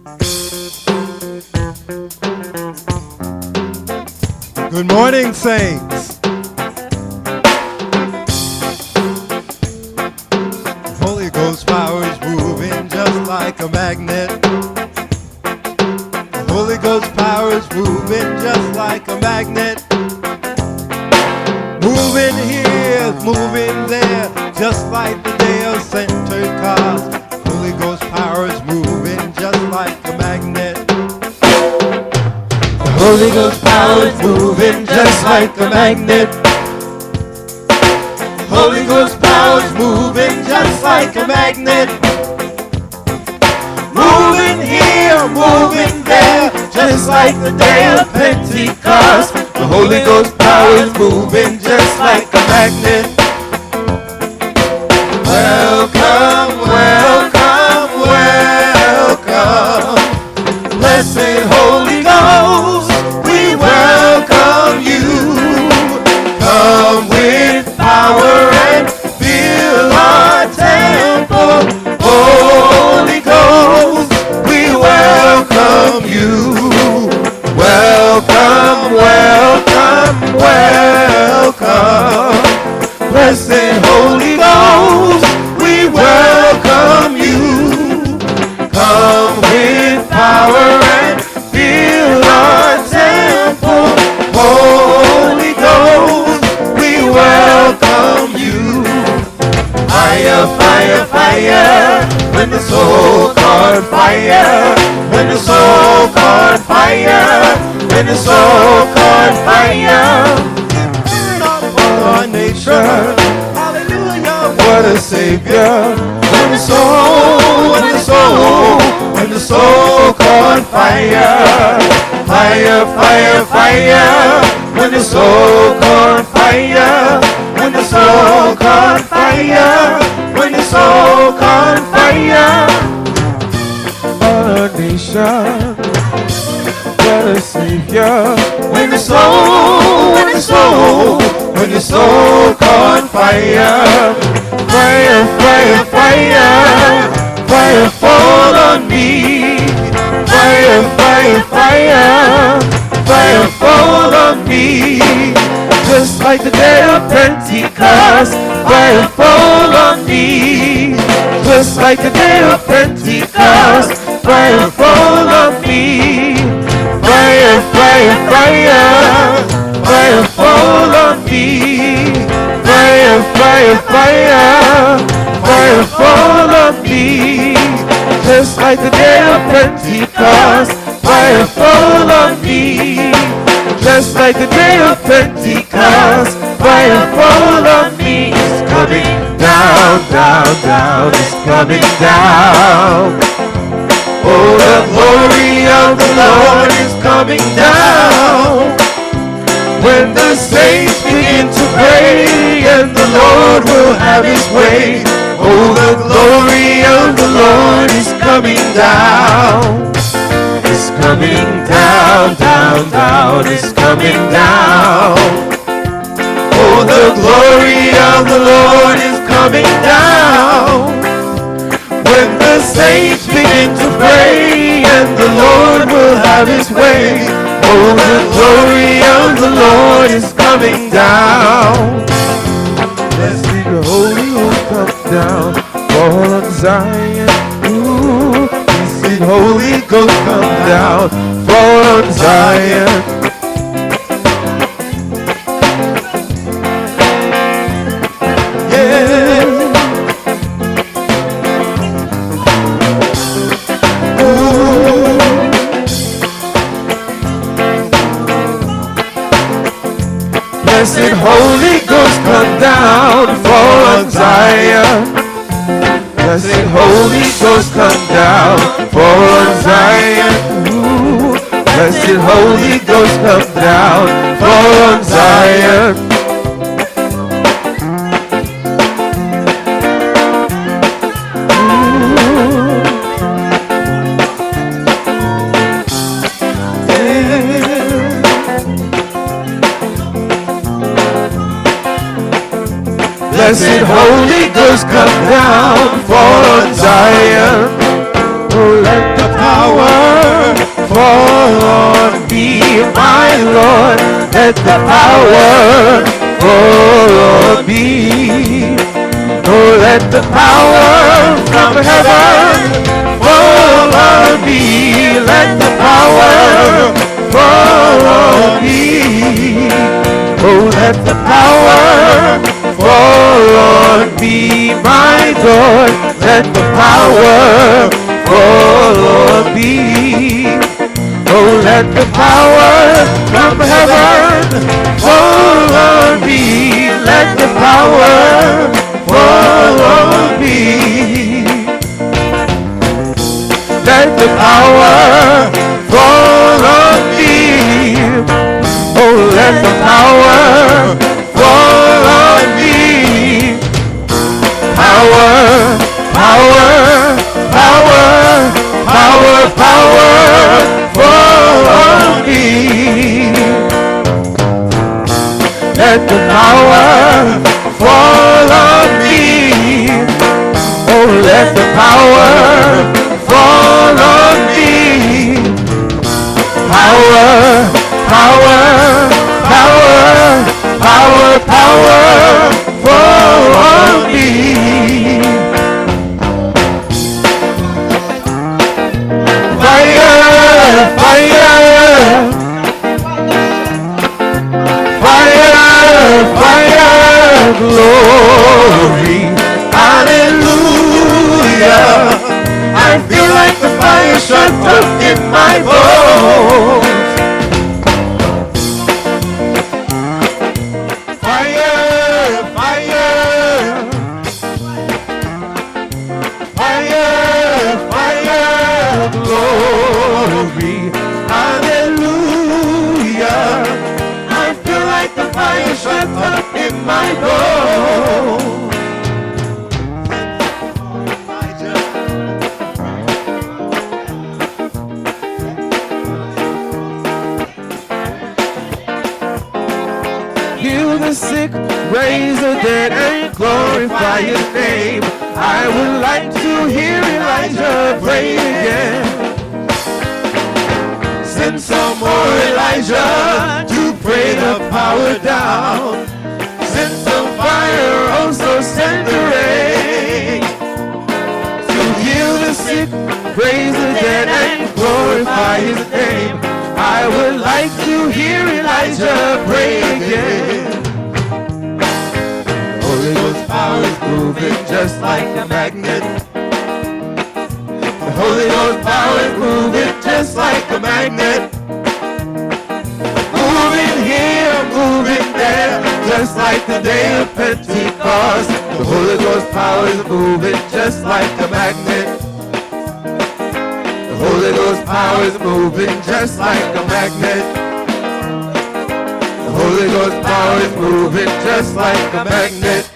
Good morning, saints. Holy Ghost power is moving just like a magnet. Holy Ghost power is moving just like a magnet. Moving here, moving there, just like the day of centered cars. Holy Ghost power is moving just like a magnet. Holy Ghost power is moving just like a magnet. Holy Ghost power is moving just like a magnet. Moving here, moving there, just like the day of Pentecost. The Holy Ghost power is moving just like a magnet. Welcome, welcome, welcome. Blessed Holy Ghost, we welcome you. Come with power and fill our temple. Holy Ghost, we welcome you. Welcome, welcome, welcome. Blessed Holy Ghost, we welcome you. Come with power and fill our temple. Holy Ghost, we welcome you. Fire, fire, fire, when the soul caught fire, when the soul caught fire, when the soul caught fire. Burn up all our nation, hallelujah, what a savior. When the soul, when the soul, when the soul caught fire, fire, fire, fire, when the soul caught fire, when the soul caught fire, when the soul caught fire. What a nation, what a savior. When the soul, when the soul, when the soul caught fire, fire, fire, fire, fire fall on me. Fire, fire, fire, fire fall on me. Just like the day of Pentecost, fire fall on me. Just like the day of Pentecost, fire fall on me. Fire, fire, fire, fire fall on me. Fire, fire, fire, fire fall on me. Just like the day of Pentecost, fire fall on me. Just like the day of Pentecost, fire fall on me. It's coming down, down, down. It's coming down. Oh, the glory of the Lord is coming down. When the saints begin to pray, and the Lord will have his way. Oh, the glory of the Lord is coming down. It's coming down, down, down. It's coming down. Oh, the glory of the Lord is coming down. When the saints begin to pray, and the Lord will have his way. Oh, the glory of the Lord is coming down. Blessed the Holy Ghost come down, fall on Zion. Ooh, blessed Holy Ghost come down, fall on Zion. Blessed Holy Ghost come down, fall on Zion. Blessed Holy Ghost come down, fall on Zion. Ooh. Blessed Holy Ghost come down, fall on Zion. Blessed Holy Ghost come down, fall on Zion. Oh, let the power let the power fall on me. Oh, let the power from heaven fall on me. Let the power fall on me. Oh, let the power fall on me, my God. Let the power fall on me. Oh, let the power from heaven fall on me. Let the power fall on me. Let the power fall on me. Oh, let the power fall on me. Power, power, power, power, power, fall on me. Let the power fall on me. Oh, let the power fall on me. Power, power, power, power, power, fall on me. Fire, fire, fire, fire, glory, hallelujah. I feel like the fire shut up in my bones. Fire, fire, fire, fire, glory, hallelujah. I feel like the fire shut up in my bones. Heal the sick, raise the dead, and glorify His name. I would like to hear Elijah pray again. Send some more Elijah to pray the power down. Send some fire, also send the rain. To heal the sick, raise the dead, and glorify His name. I would like to hear Elijah pray again. Holy Ghost power is moving just like a magnet. The Holy Ghost power is moving just like a magnet. Moving here, moving there, just like the day of Pentecost. The Holy Ghost power is moving just like a magnet. The Holy Ghost power is moving just like a magnet. The Holy Ghost power is moving just like a magnet.